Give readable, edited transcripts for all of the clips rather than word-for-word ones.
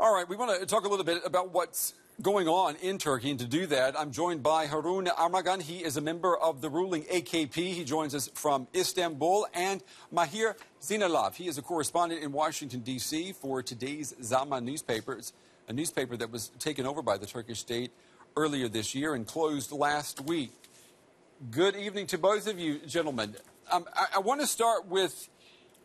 All right, we want to talk a little bit about what's going on in Turkey, and to do that, I'm joined by Harun Armagan. He is a member of the ruling AKP. He joins us from Istanbul, and Mahir Zeynalov. He is a correspondent in Washington, D.C. for today's Zaman newspapers, a newspaper that was taken over by the Turkish state earlier this year and closed last week. Good evening to both of you, gentlemen. I want to start with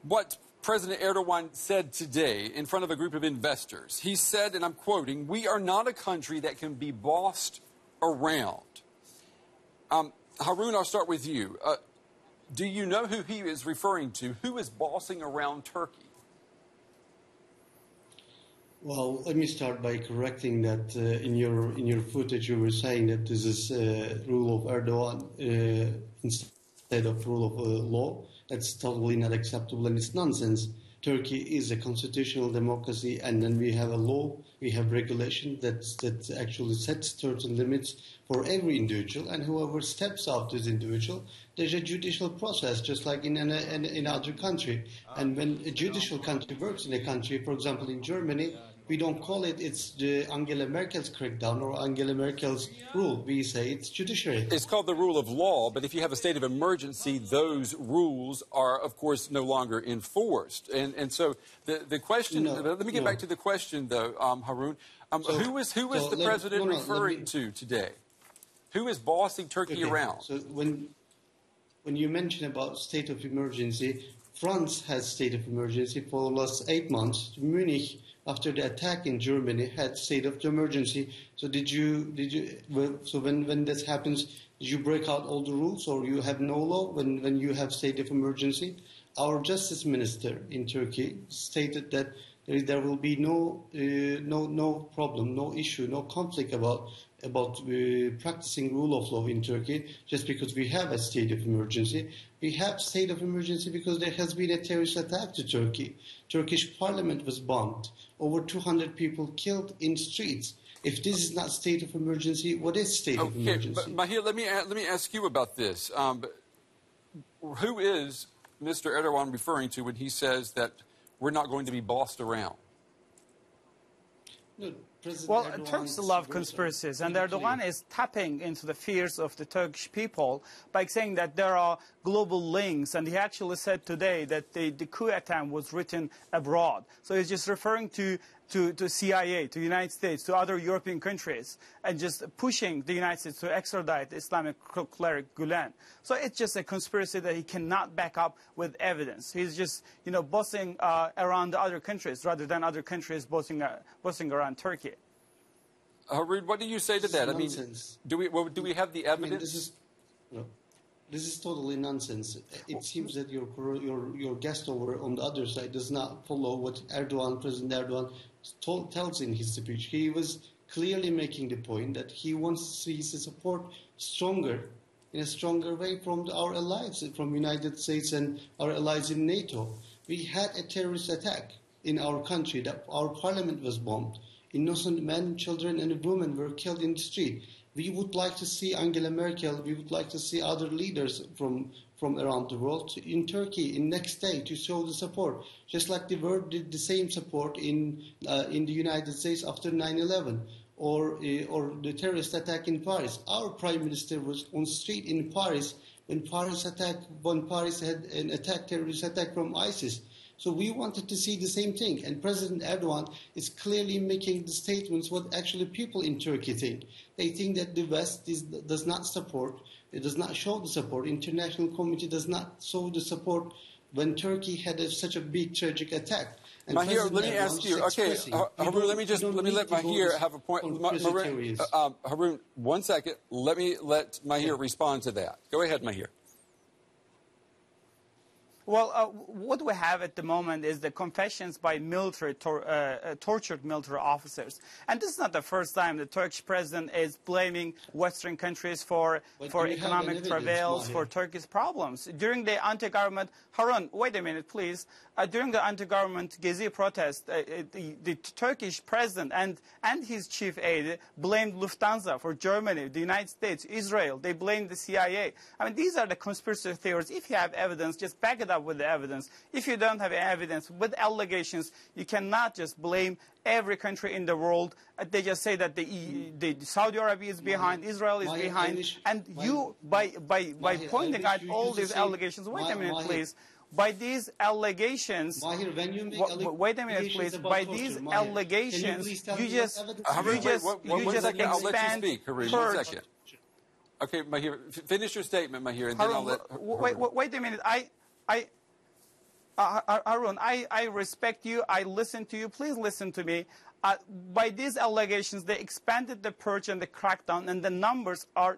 what President Erdogan said today in front of a group of investors. He said, and I'm quoting, "We are not a country that can be bossed around." Harun, I'll start with you. Do you know who he is referring to? Who is bossing around Turkey? Well, let me start by correcting that in your footage you were saying that this is rule of Erdogan instead of rule of law. That's totally not acceptable, and it's nonsense. Turkey is a constitutional democracy, and then we have a law, we have regulation that actually sets certain limits for every individual, and whoever steps out this individual, there's a judicial process, just like in other country. And when a judicial country works in a country, for example, in Germany, we don't call it's the Angela Merkel's crackdown or Angela Merkel's rule. We say it's judiciary. It's called the rule of law, but if you have a state of emergency, those rules are, of course, no longer enforced. And so the question, let me get back to the question, though, Harun. Who is the president referring to today? Who is bossing Turkey around? So when you mention about state of emergency, France has state of emergency for the last 8 months. Munich, after the attack in Germany, had state of emergency. So when this happens, did you break out all the rules, or you have no law when you have state of emergency? Our justice minister in Turkey stated that there will be no problem, no issue, no conflict about practicing rule of law in Turkey just because we have a state of emergency. We have state of emergency because there has been a terrorist attack to Turkey. Turkish parliament was bombed. Over 200 people killed in streets. If this is not state of emergency, what is state of emergency? But Mahir, let me ask you about this. Who is Mr. Erdogan referring to when he says that we're not going to be bossed around? No, well, Turks love conspiracies, and Erdogan is tapping into the fears of the Turkish people by saying that there are global links, and he actually said today that the coup attempt was written abroad. So he's just referring to CIA, to the United States, to other European countries, and just pushing the United States to extradite the Islamic cleric Gulen. So it's just a conspiracy that he cannot back up with evidence. He's just, bossing around the other countries rather than other countries bossing around Turkey. Harun, what do you say to that? Nonsense. Do we have the evidence? This is totally nonsense. It seems that your guest over on the other side does not follow what President Erdogan tells in his speech. He was clearly making the point that he wants to see his support in a stronger way from our allies, from United States and our allies in NATO. We had a terrorist attack in our country, that our parliament was bombed. Innocent men, children, and women were killed in the street. We would like to see Angela Merkel, we would like to see other leaders from around the world in Turkey in next day to show the support, just like the world did the same support in the United States after 9/11 or the terrorist attack in Paris. Our prime minister was on street in Paris when Paris had an terrorist attack from ISIS. So we wanted to see the same thing, and President Erdogan is clearly making the statements what actually people in Turkey think. They think that the West does not support, it does not show the support, international community does not show the support when Turkey had such a big tragic attack. And Mahir, let me ask you. Okay, Harun, let me let Mahir have a point. Harun, 1 second. Let Mahir respond to that. Go ahead, Mahir. Well, what we have at the moment is the confessions by tortured military officers. And this is not the first time the Turkish president is blaming Western countries for economic travails, for Turkey's problems. During the anti-government, Harun, wait a minute, please. During the anti-government Gezi protest, the Turkish president and his chief aide blamed Lufthansa for Germany, the United States, Israel. They blamed the CIA. I mean, these are the conspiracy theories. If you have evidence, just back it up up with the evidence. If you don't have evidence with allegations, you cannot just blame every country in the world. They just say that the Saudi Arabia is behind, Israel is behind, and you, by pointing out all these allegations, wait a minute, please. By these allegations, Mahir, when you make wait a minute, please. By these allegations, you just expand. I'll let you speak, Harun. 1 second. Okay, Mahir, finish your statement, Mahir, and then I'll let. Wait a minute. Harun, I respect you. I listen to you. Please listen to me. By these allegations, they expanded the purge and the crackdown, and the numbers are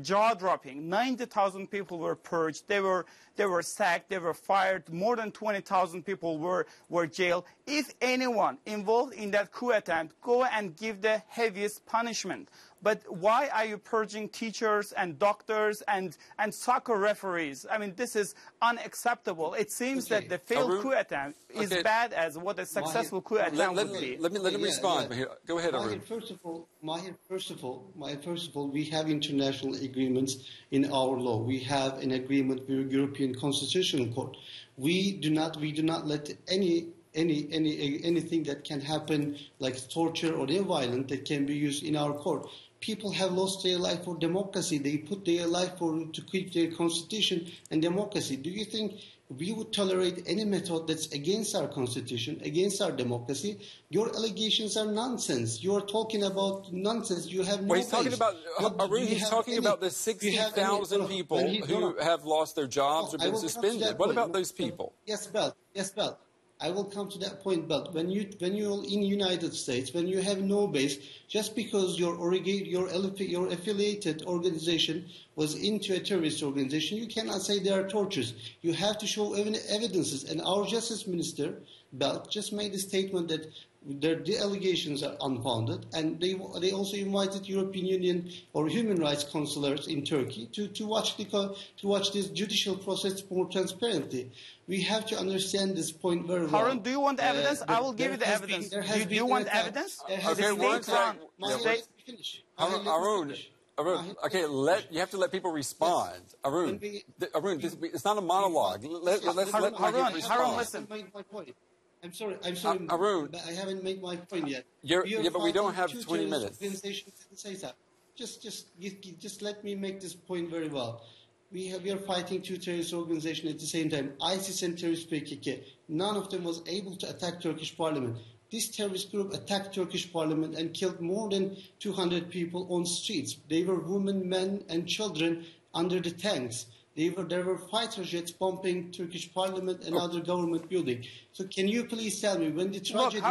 jaw-dropping. 90,000 people were purged. They were sacked. They were fired. More than 20,000 people were jailed. If anyone involved in that coup attempt, go and give the heaviest punishment. But why are you purging teachers and doctors and soccer referees? I mean, this is unacceptable. It seems that the failed coup attempt is bad as what a successful coup attempt would be. Let him respond. Yeah. Go ahead, Arun. Mahir, first of all, we have international agreements in our law. We have an agreement with the European Constitutional Court. We do not let anything that can happen, like torture or violence, that can be used in our court. People have lost their life for democracy. They put their life to keep their constitution and democracy. Do you think we would tolerate any method that's against our constitution, against our democracy? Your allegations are nonsense. You are talking about nonsense. You have no he's talking about, Arun, he's talking about the 60,000 people who have lost their jobs or been suspended. What about those people? Yes, Bel. I will come to that point, but when you're in the United States, when you have no base, just because your affiliated organization was into a terrorist organization, you cannot say there are tortures. You have to show evidences. And our Justice Minister, Belt, just made a statement that the allegations are unfounded, and they also invited European Union or human rights counselors in Turkey to watch this judicial process more transparently. We have to understand this point very well. Harun, do you want evidence? I will give you the evidence. Do you want evidence? Okay, one second. Arun, okay, you have to let people respond. Arun, it's not a monologue. Let's let Mahir respond. Harun, listen. I'm sorry, Arun, but I haven't made my point yet. But we don't have 20 minutes. Just let me make this point very well. We are fighting two terrorist organizations at the same time, ISIS and terrorist PKK. None of them was able to attack Turkish parliament. This terrorist group attacked Turkish parliament and killed more than 200 people on streets. They were women, men, and children under the tanks. There were fighter jets bombing Turkish parliament and other government buildings. So can you please tell me, when the tragedy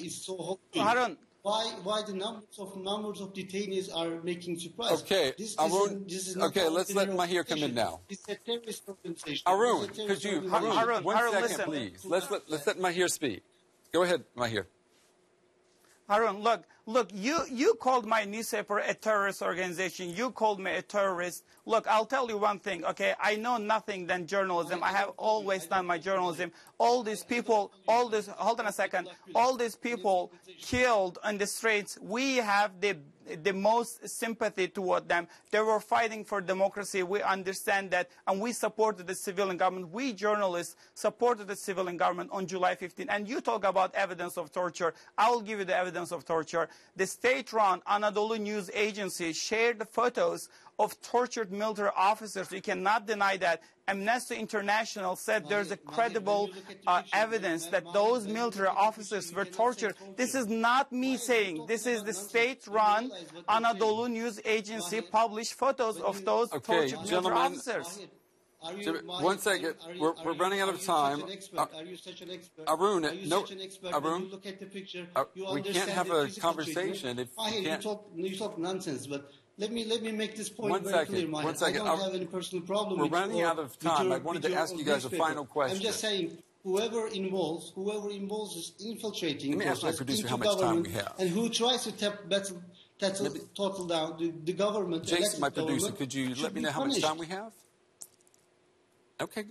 is so horrible, why the numbers of detainees are making surprise? Okay, Arun. Let's let Mahir come in now. It's a terrorist organization. Arun, could you? Arun, 1 second, please. Let's let Mahir speak. Go ahead, Mahir. Harun, look, you called my newspaper a terrorist organization. You called me a terrorist. Look, I'll tell you one thing, okay? I know nothing than journalism. I have always done my journalism. All these people, hold on a second. All these people killed on the streets, we have the most sympathy toward them. They were fighting for democracy. We understand that, and we supported the civilian government. We journalists supported the civilian government on July 15. And you talk about evidence of torture. I will give you the evidence of torture. The state-run Anadolu News Agency shared the photos of tortured military officers. You cannot deny that. Amnesty International said there's a credible evidence that those military officers were tortured. This is not me saying. This is the state-run Anadolu News Agency published photos of those tortured military officers. 1 second. We're running out of time. Are you such an expert? Arun, no. Arun, you look at the picture, we can't have a conversation if you can't. You talk nonsense, but let me make this point 1 very second. clear. 1 second. I don't have any personal problem. We're running out of time. I wanted to ask you guys a final question. I'm just saying, whoever involves is infiltrating. Let me ask my producer how much time we have. And who tries to tottle down the government. Jason, my producer, could you let me know how much time we have? Okay, good.